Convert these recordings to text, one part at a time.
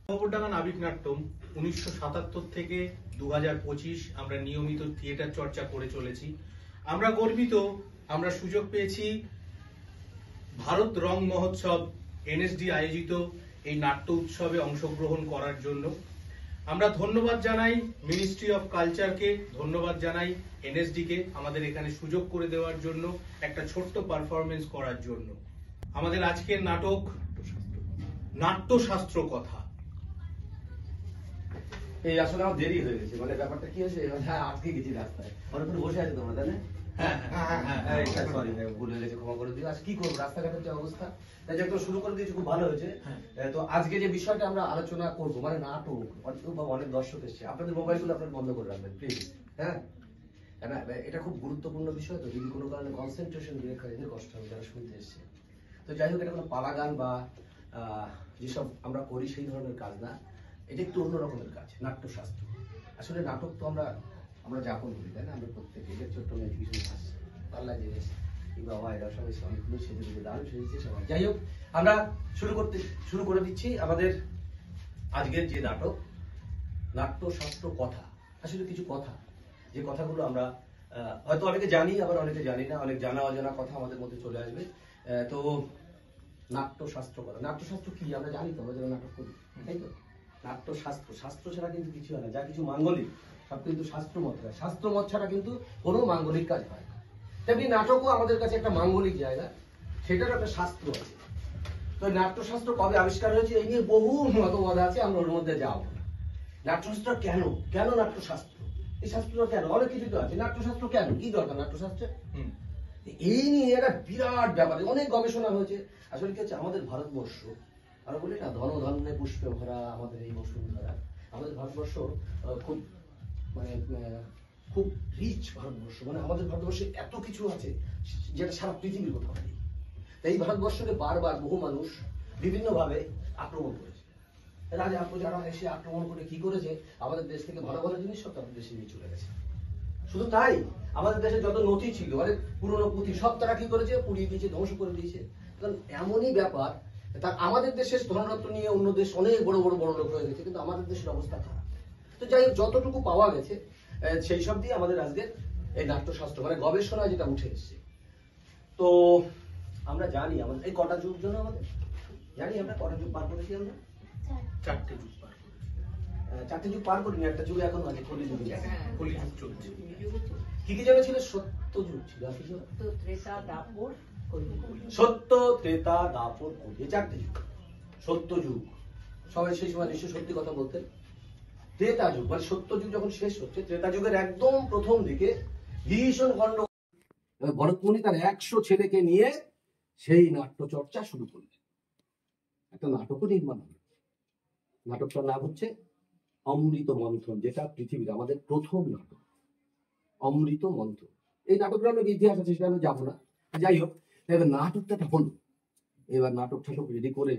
খবরডাঙ্গা নাবিক নাট্যম 1977 থেকে 2025 আমরা নিয়মিত থিয়েটার চর্চা করে চলেছি। আমরা গর্বিত, আমরা সুযোগ পেয়েছি ভারত রং মহোৎসব এনএসডি আয়োজিত এই নাট্য উৎসবে অংশগ্রহণ করার জন্য। আমরা ধন্যবাদ জানাই মিনিস্ট্রি অফ কালচারকে, ধন্যবাদ জানাই এনএসডিকে আমাদের এখানে সুযোগ করে দেওয়ার জন্য, একটা ছোট্ট পারফরমেন্স করার জন্য। আমাদের আজকের নাটক নাট্যশাস্ত্র কথা। এই আসলে আমার দেরি হয়ে গেছে, মানে ব্যাপারটা কি হয়েছে, আটকে গেছি রাস্তায়, অনেকক্ষণ বসে আছে তোমরা, তাই না? ভুলে গেছে, ক্ষমা করে দিও। আজ কি করবো, রাস্তাঘাটের যে অবস্থা, তাই যে শুরু করে দিয়েছি, খুব ভালো হয়েছে। তো আজকে যে বিষয়টা আমরা আলোচনা করবো, মানে নাটক, অনেক দর্শক এসছে, আপনাদের মোবাইলগুলো আপনারা বন্ধ করে রাখবেন প্লিজ। হ্যাঁ, এটা খুব গুরুত্বপূর্ণ বিষয়, তো যদি কোনো কারণে কনসেন্ট্রেশন ব্রেক হয়, এদের কষ্ট হবে যারা শুনতে এসছে। তো যাই হোক, এটা কোনো পালা গান বা যেসব আমরা করি সেই ধরনের কাজ না, এটা একটু অন্য রকমের কাজ, নাট্যশাস্ত্র। আসলে নাটক তো আমরা যাপন করি, তাই না? আমরা প্রত্যেকে এদের ছোট্ট মেয়ে কিছু আসছে, পাল্লা জিনিস কিংবা এরা সবাই অনেকগুলো সেজে দিতে দারুণ সেজেছে সবাই। যাই হোক, আমরা শুরু করে দিচ্ছি আমাদের আজকের যে নাটক, নাট্যশাস্ত্র কথা। আসলে কিছু কথা, যে কথাগুলো আমরা হয়তো অনেকে জানি, আবার অনেকে জানি না, অনেক জানা অজানা কথা আমাদের মধ্যে চলে আসবে। তো নাট্যশাস্ত্র কথা, নাট্যশাস্ত্র কি আমরা জানি তো, আমরা যারা নাটক করি, তাই তো? নাট্যশাস্ত্র, শাস্ত্র ছাড়া কিন্তু কিছু হয় না, যা কিছু মাঙ্গলিক সব কিন্তু শাস্ত্র মত হয়, শাস্ত্র মত ছাড়া কিন্তু কোনো মাঙ্গলিক কাজ হয় না। তেমনি নাটকও আমাদের কাছে একটা মাঙ্গলিক জায়গা, সেটারও একটা শাস্ত্র আছে। তো নাট্যশাস্ত্র কবে আবিষ্কার হয়েছে এই নিয়ে বহু মতবাদ আছে, আমরা ওর মধ্যে যাও না। নাট্যশাস্ত্র কেন নাট্যশাস্ত্র, এই শাস্ত্রটা কেন, অনেক কিছু তো আছে, নাট্যশাস্ত্র কেন, কি দরকার নাট্যশাস্ত্রে, এই নিয়ে একটা বিরাট ব্যাপার, অনেক গবেষণা হয়েছে। আসলে কি হচ্ছে, আমাদের ভারতবর্ষ, আমরা বলি না ধন ধান্যে পুষ্পে ভরা আমাদের এই বসুন্ধরা, আমাদের ভারতবর্ষ খুব খুব রিচ ভারতবর্ষ, মানে আমাদের ভারতবর্ষে এত কিছু আছে যেটা সারা পৃথিবীর কোথাও নেই। এই ভারতবর্ষকে বারবার বহু মানুষ বিভিন্নভাবে আক্রমণ করেছে। রাজা প্রজারা এসে আক্রমণ করে কি করেছে, আমাদের দেশ থেকে ভালো ভালো জিনিস সব তাদের দেশে নিয়ে চলে গেছে। শুধু তাই, আমাদের দেশে যত নথি ছিল, মানে পুরনো পুঁথি, সব তারা কি করেছে, পুড়িয়ে দিয়েছে, ধ্বংস করে দিয়েছে। কারণ এমনই ব্যাপার, তার আমাদের দেশের ধনরত্ন নিয়ে অন্য দেশ অনেক বড় লোক হয়ে গেছে, কিন্তু আমাদের দেশের অবস্থা খারাপ। তো যাই হোক, যতটুকু পাওয়া গেছে সেই সব দিয়ে আমাদের আজকের এই নাট্যশাস্ত্র, মানে গবেষণা যেটা উঠে এসছে। তো আমরা জানি আমাদের এই কটা যুগ জন্য আমাদের জানি, আমরা কটা যুগ পার করেছি, আমরা চারটে যুগ পার চারটে যুগ পার করিনি, একটা যুগ এখন আছে, কলিযুগ চলছে। কি যেন ছিল, সত্য যুগ ছিল, সত্য, ত্রেতা, দাপর, কলি, এই চারটে যুগ। সত্য যুগ, সবাই সেই সময় নিশ্চয় সত্যি কথা বলতেন। ত্রেতা যুগ, মানে সত্য যুগ যখন শেষ হচ্ছে, ত্রেতা যুগের একদম প্রথম দিকে ভীষণ গণ্ড ভরতমুনি তার 100 ছেলেকে নিয়ে সেই নাট্য চর্চা শুরু করলেন, একটা নাটকও নির্মাণ হল। নাটকটার নাম হচ্ছে অমৃত মন্থন, যেটা পৃথিবীর আমাদের প্রথম নাটক, অমৃত মন্থন। এই নাটকটা অনেক ইতিহাস আছে, সেটা আমি যাবো না। যাই হোক, এবার নাটকটা হলো, এবার নাটকটা সব রেডি করে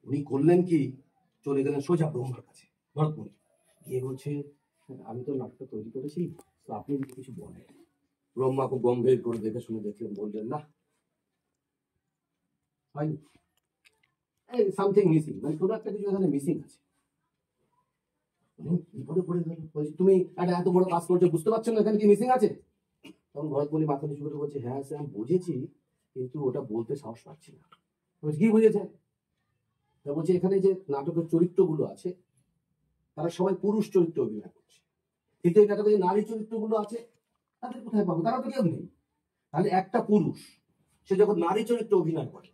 উনি করলেন কি, চলে গেলেন সোজা ব্রহ্মার কাছে। ভরতমুনি গিয়ে বলছে, আমি তো নাটকটা তৈরি করেছি, তো আপনি যদি কিছু বলেন। ব্রহ্মা খুব গম্ভীর করে দেখে শুনে দেখলেন, বললেন না, হয়নি, সামথিং মিসিং, মানে কোনো একটা কিছু এখানে মিসিং আছে। বিপদে পড়ে গেল, বলছে তুমি একটা এত বড় কাজ করছো, বুঝতে পারছো না এখানে কি মিসিং আছে? তখন ভরতমুনি মাথা নিচু করে বলছে, হ্যাঁ স্যার আমি বুঝেছি, কিন্তু ওটা বলতে সাহস পাচ্ছি না। কি বুঝেছে? বলছে এখানে যে নাটকের চরিত্রগুলো আছে, তারা সবাই পুরুষ চরিত্র অভিনয় করছে, কিন্তু এই নাটকে যে নারী চরিত্রগুলো আছে, তাদের কোথায় পাবো, তারা তো কেউ নেই। তাহলে একটা পুরুষ সে যখন নারী চরিত্র অভিনয় করে,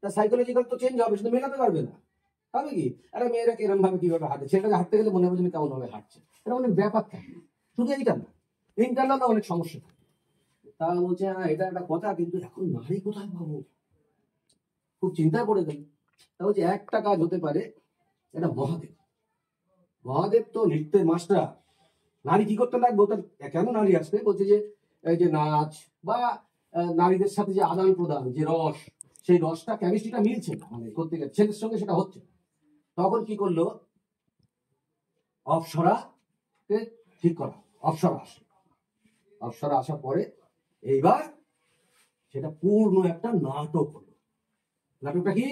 তার সাইকোলজিক্যাল তো চেঞ্জ হবে, সেটা মেলাতে পারবে না। হবে কি, আরে মেয়েরা কিরম ভাবে কিভাবে হাঁটে, ছেলেটাকে হাঁটতে গেলে মনে হবে যেন কেমন ভাবে হাঁটছে, এটা অনেক ব্যাপার থাকে। শুধু এইটা না, ইন্টারনাল অনেক সমস্যা থাকে। তা বলছে, হ্যাঁ এটা একটা কথা, কিন্তু এখন নারী কোথায় পাবো, খুব চিন্তায় পড়ে গেল। তা বলছে একটা কাজ হতে পারে, এটা মহাদেব তো নৃত্যের মাস্টার, নারী কি করতে লাগবে, তার কেন নারী আসবে? বলছে যে এই যে নাচ বা নারীদের সাথে যে আদান প্রদান, যে রস, সেই রসটা কেমিস্ট্রিটা মিলছে না, মানে করতে গেলে ছেলের সঙ্গে সেটা হচ্ছে। তখন কি করলো, অপ্সরাকে ঠিক করা, অপ্সরা আসার পরে এইবার সেটা পূর্ণ একটা নাটক হলো। নাটকটা কি,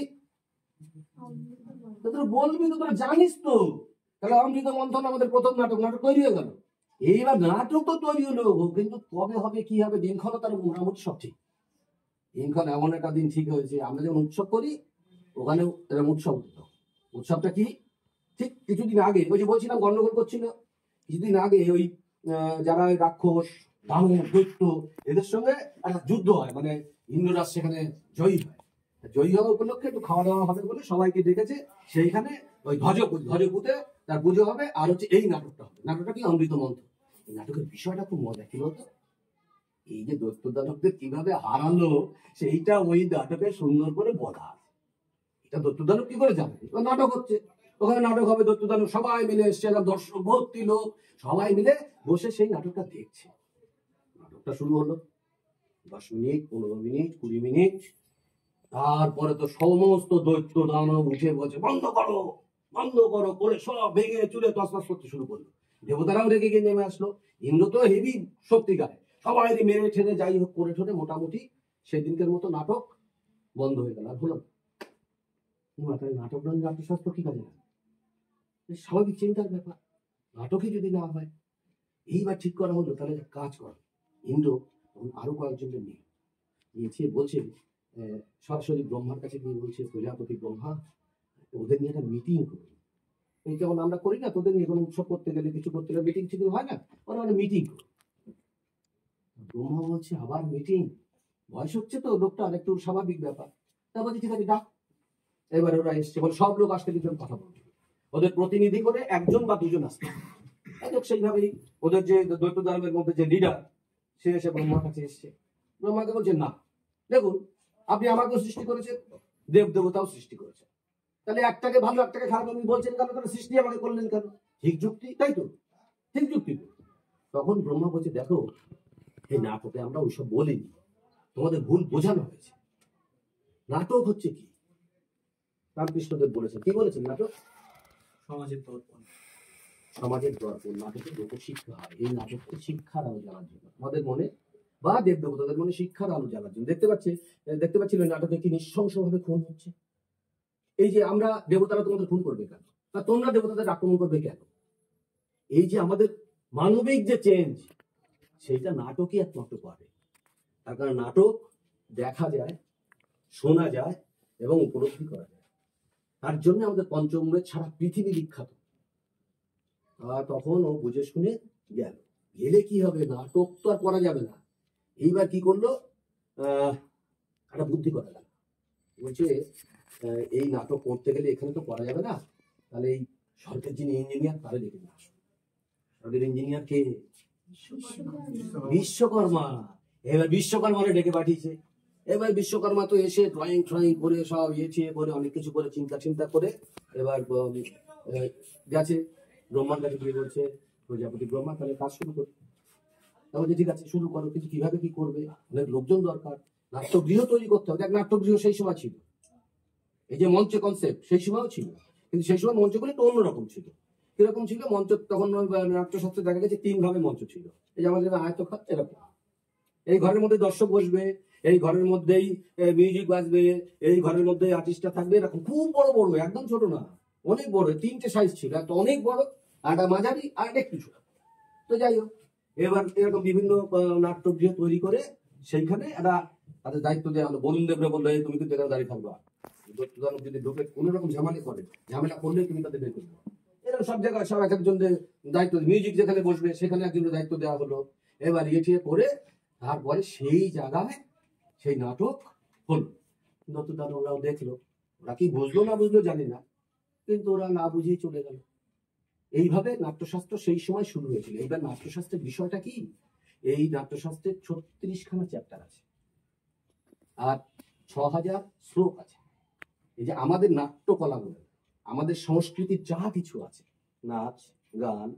তোরা বলবি তো, তোরা জানিস তো। তাহলে অমৃত মন্থন আমাদের প্রথম নাটক, নাটক তৈরি হয়ে গেল। এইবার নাটক তো তৈরি হলো, কিন্তু কবে হবে কি হবে দিনক্ষণ তার মোটামুটি সব ঠিক। দিনক্ষণ এমন একটা দিন ঠিক হয়েছে, আমরা যখন উৎসব করি ওখানেও এরকম উৎসব হতো। উৎসবটা কি, ঠিক কিছুদিন আগে ওই যে বলছিলাম গন্ডগোল করছিল, কিছুদিন আগে ওই যারা ওই রাক্ষস দানব দৈত্য এদের সঙ্গে একটা যুদ্ধ হয়, মানে ইন্দ্ররাজ সেখানে জয়ী হয়। জয়ী হওয়া উপলক্ষে একটু খাওয়া দাওয়া হবে বলে সবাইকে ডেকেছে। সেইখানে ওই ধ্বজপুতে তার পুজো হবে, আর হচ্ছে এই নাটকটা হবে। নাটকটা কি, অমৃত মন্থন। এই নাটকের বিষয়টা খুব মজা কি বলতো, এই যে দৈত্য দানবদের কিভাবে হারালো সেইটা ওই নাটকে সুন্দর করে বলা আছে। এটা দৈত্য দানব কি করে জানে, নাটক হচ্ছে, ওখানে নাটক হবে, দৈত্য দানব সবাই মিলে এসছে, দর্শক ভর্তি লোক সবাই মিলে বসে সেই নাটকটা দেখছে। নাটকটা শুরু হলো 10 মিনিট, 15 মিনিট, 20 মিনিট, তারপরে তো সমস্ত দৈত্য দানব উঠে বলছে বন্ধ করো বন্ধ করো করে সব ভেঙে চুরে তসতস করতে শুরু করলো। দেবতারাও রেগে গিয়ে নেমে আসলো। ইন্দ্র তো হেভি শক্তি গায়, সবাই মেরে ঠেলে যাই হোক করে ঠোঁটে মোটামুটি সেদিনকার মতো নাটক বন্ধ হয়ে গেল। আর হলো নাটক নয়, নাট্যশাস্ত্র কি কাজে লাগে, স্বাভাবিক চিন্তার ব্যাপার। নাটকই যদি না হয়, এইবার ঠিক করা হলো তাহলে কাজ কর। ইন্দ্র তখন আরো কয়েকজনকে নিয়েছে, বলছে সরাসরি ব্রহ্মার কাছে গিয়ে বলছে, প্রজাপতি ব্রহ্মা ওদের নিয়ে একটা মিটিং করুন। এই যেমন আমরা করি না, তোদের নিয়ে কোনো উৎসব করতে গেলে কিছু করতে গেলে মিটিং টিটিং হয় না, ওরা মানে মিটিং করুন। ব্রহ্মা বলছে আবার মিটিং, বয়স হচ্ছে তো লোকটা একটু স্বাভাবিক ব্যাপার। তা বলছি ঠিক আছে ডাক। এবার ওরা এসছে, বলে সব লোক আসতে কিছু কথা বলবে, ওদের প্রতিনিধি করে 1 বা 2 জন আসবে। সেইভাবেই ওদের যে দ্বৈত ধর্মের মধ্যে যে লিডার সে এসে ব্রহ্মার কাছে এসছে। ব্রহ্মাকে বলছে না, দেখুন আপনি আমাকেও সৃষ্টি করেছেন, দেব দেবতাও সৃষ্টি করেছেন, তাহলে একটাকে ভালো একটাকে খারাপ আপনি বলছেন কেন, তাহলে সৃষ্টি আমাকে করলেন কেন? ঠিক যুক্তি, তাই তো? ঠিক যুক্তি তো। তখন ব্রহ্মা বলছে দেখো এই নাটকে আমরা ওইসব বলিনি, তোমাদের ভুল বোঝানো হয়েছে। নাটক হচ্ছে কি, রামকৃষ্ণদেব বলেছেন, কি বলেছেন নাটক? সমাজের দর্পণ। সমাজের দর্পণ। নাটকে লোক শিক্ষা হয়, এই নাটককে শিক্ষার আলো জ্বালার জন্য আমাদের মনে বা দেব দেবতাদের মনে শিক্ষার আলো জ্বালার জন্য। দেখতে পাচ্ছিলেন নাটকে কি নৃশংসভাবে খুন হচ্ছে। এই যে আমরা দেবতারা তোমাদের খুন করবে কেন, বা তোমরা দেবতাদের আক্রমণ করবে কেন? এই যে আমাদের মানবিক যে চেঞ্জ, সেইটা নাটকই একমাত্র পারে। তার কারণ নাটক দেখা যায়, শোনা যায় এবং উপলব্ধি করা যায়। তার জন্য আমাদের পঞ্চমুখের সারা পৃথিবী বিখ্যাত। আর তখন ও বুঝে শুনে গেলে কি হবে, নাটক তো আর করা যাবে না। এইবার কি করলো, একটা বুদ্ধি করা গেল। বলছে এই নাটক করতে গেলে এখানে তো করা যাবে না, তাহলে এই সরকার যিনি ইঞ্জিনিয়ার তারা ডেকে নিয়ে আসো। সরকার ইঞ্জিনিয়ার কে? বিশ্বকর্মা। এবার বিশ্বকর্মারে ডেকে পাঠিয়েছে। এবার বিশ্বকর্মা তো এসে ড্রয়িং করে সব ইয়ে করে অনেক কিছু করে চিন্তা করে এবার গেছে ব্রহ্মার কাছে গিয়ে বলছে, প্রজাপতি ব্রহ্মা তাহলে কাজ শুরু করো। তাহলে ঠিক আছে শুরু করো, কিন্তু কিভাবে কি করবে, অনেক লোকজন দরকার, নাট্যগৃহ তৈরি করতে হবে। দেখ নাট্যগৃহ সেই সময় ছিল, এই যে মঞ্চে কনসেপ্ট সেই সময়ও ছিল, কিন্তু সেই সময় মঞ্চগুলো একটু অন্যরকম ছিল। কিরকম ছিল মঞ্চ তখন? নাট্যশাস্ত্রে দেখা গেছে 3 ভাবে মঞ্চ ছিল। এই যে আমাদের আয়তক্ষেত্র এরকম, এই ঘরের মধ্যে দর্শক বসবে, এই ঘরের মধ্যেই মিউজিক বাজবে, এই ঘরের মধ্যে আর্টিস্টরা থাকবে, এরকম খুব বড় বড়, একদম ছোট না, অনেক বড়। 3টে সাইজ ছিল, একটা অনেক বড়, একটা মাঝারি, আর একটু ছোট। তো যাই হোক, এবার এরকম বিভিন্ন নাট্যগৃহ তৈরি করে সেইখানে একটা তাদের দায়িত্ব দেওয়া হলো। বরুণ দেবরা বললো এই তুমি কিন্তু এখানে দাঁড়িয়ে থাকবা, যদি ঢোকে কোনো রকম ঝামেলা করলে তুমি তাদের বের করবে। এরকম সব জায়গায় সব এক একজনদের দায়িত্ব, মিউজিক যেখানে বসবে সেখানে একজনের দায়িত্ব দেওয়া হলো। এবার ইয়ে করে তারপরে সেই জায়গায় সেই নাটক হলো। নতুন ওরাও দেখলো, ওরা কি বুঝলো না বুঝলো জানি না, কিন্তু ওরা না বুঝেই চলে গেল। এইভাবে নাট্যশাস্ত্র সেই সময় শুরু হয়েছিল। এইবার নাট্যশাস্ত্রের বিষয়টা কি, এই নাট্যশাস্ত্রের 36খানা চ্যাপ্টার আছে আর 6000 শ্লোক আছে। এই যে আমাদের নাট্যকলাগুলো, আমাদের সংস্কৃতির যা কিছু আছে, নাচ গান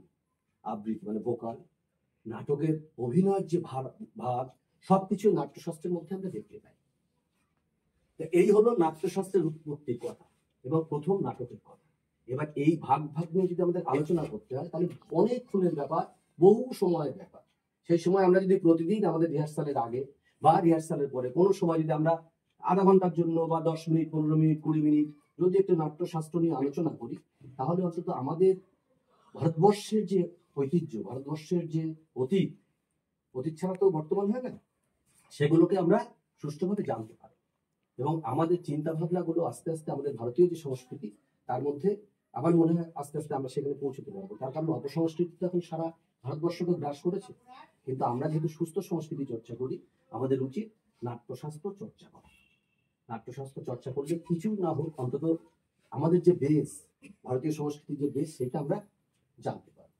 আবৃত্তি মানে ভোকাল, নাটকের অভিনয়ের যে ভাগ সবকিছু নাট্যশাস্ত্রের মধ্যে আমরা দেখতে পাই। এই হলো নাট্যশাস্ত্রের উৎপত্তির কথা এবং প্রথম নাটকের কথা। এবার এই ভাগ নিয়ে যদি আমাদের আলোচনা করতে হয় তাহলে অনেক ক্ষণের ব্যাপার, বহু সময়ের ব্যাপার। সেই সময় আমরা যদি প্রতিদিন আমাদের রিহার্সালের আগে বা রিহার্সালের পরে কোনো সময় যদি আমরা আধা ঘন্টার জন্য বা 10 মিনিট 15 মিনিট 20 মিনিট যদি একটু নাট্যশাস্ত্র নিয়ে আলোচনা করি, তাহলে অন্তত আমাদের ভারতবর্ষের যে ঐতিহ্য, ভারতবর্ষের যে অতীত, অতীত ছাড়া তো বর্তমান হয় না, সেগুলোকে আমরা সুষ্ঠুভাবে জানতে পারি এবং আমাদের চিন্তা ভাবনাগুলো আস্তে আস্তে আমাদের ভারতীয় যে সংস্কৃতি তার মধ্যে আমার মনে হয় আস্তে আস্তে আমরা সেখানে পৌঁছতে পারবো। তার কারণ অপসংস্কৃতি তো এখন সারা ভারতবর্ষকে গ্রাস করেছে, কিন্তু আমরা যেহেতু সুস্থ সংস্কৃতি চর্চা করি, আমাদের উচিত নাট্যশাস্ত্র চর্চা করা। নাট্যশাস্ত্র চর্চা করলে কিছু না হোক অন্তত আমাদের যে বেস, ভারতীয় সংস্কৃতির যে বেস, সেটা আমরা জানতে পারবো।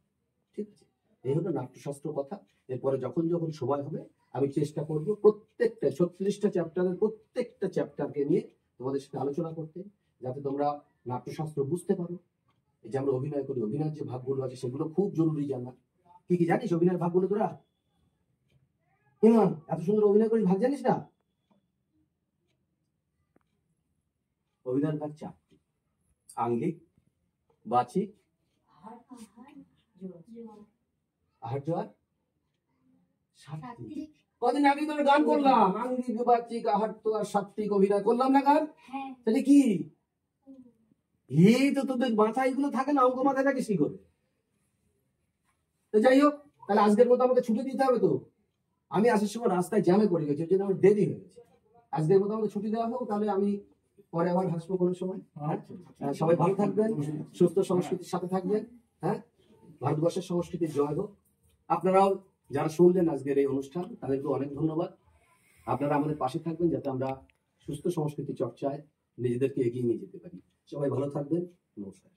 ঠিক আছে, এই হলো নাট্যশাস্ত্র কথা। এরপরে যখন যখন সময় হবে আমি চেষ্টা করব প্রত্যেকটা 36টা চ্যাপ্টারের প্রত্যেকটা চ্যাপ্টারকে নিয়ে তোমাদের সাথে আলোচনা করতে, যাতে তোমরা নাট্যশাস্ত্র বুঝতে পারো। এই যে আমরা অভিনয় করি, অভিনয়ের যে ভাগগুলো আছে সেগুলো খুব জরুরি জানা। কি কি জানিস অভিনয়ের ভাগগুলো তোরা? ইমান, এত সুন্দর অভিনয় করিস, ভাগ জানিস না? অভিনয়ের ভাগ 4টি: আঙ্গিক, বাচিক, আহার্য আর সাত্ত্বিক। কদিন আগে তো গান করলাম, আঙ্গিক, বাচিক, আহার্য আর সাত্ত্বিক অভিনয় করলাম না গান? তাহলে কি এই তো তোদের মাথায় এগুলো থাকে না, অঙ্ক মাথায় রাখিস কি করে? তো যাই হোক, তাহলে আজকের মতো আমাকে ছুটি দিতে হবে তো। আমি আসার সময় রাস্তায় জ্যামে পড়ে গেছি, ওই জন্য আমার দেরি হয়ে গেছে। আজকের মতো আমাকে ছুটি দেওয়া হোক, তাহলে আমি পরে আবার হাসবো কোনো সময়। সবাই ভালো থাকবেন, সুস্থ সংস্কৃতির সাথে থাকবেন। হ্যাঁ, ভারতবর্ষের সংস্কৃতির জয় হোক। আপনারাও যারা শুনলেন আজকের এই অনুষ্ঠান, তাদেরকে অনেক ধন্যবাদ। আপনারা আমাদের পাশে থাকবেন যাতে আমরা সুস্থ সংস্কৃতি চর্চায় নিজেদেরকে এগিয়ে নিয়ে যেতে পারি। সবাই ভালো থাকবেন, নমস্কার।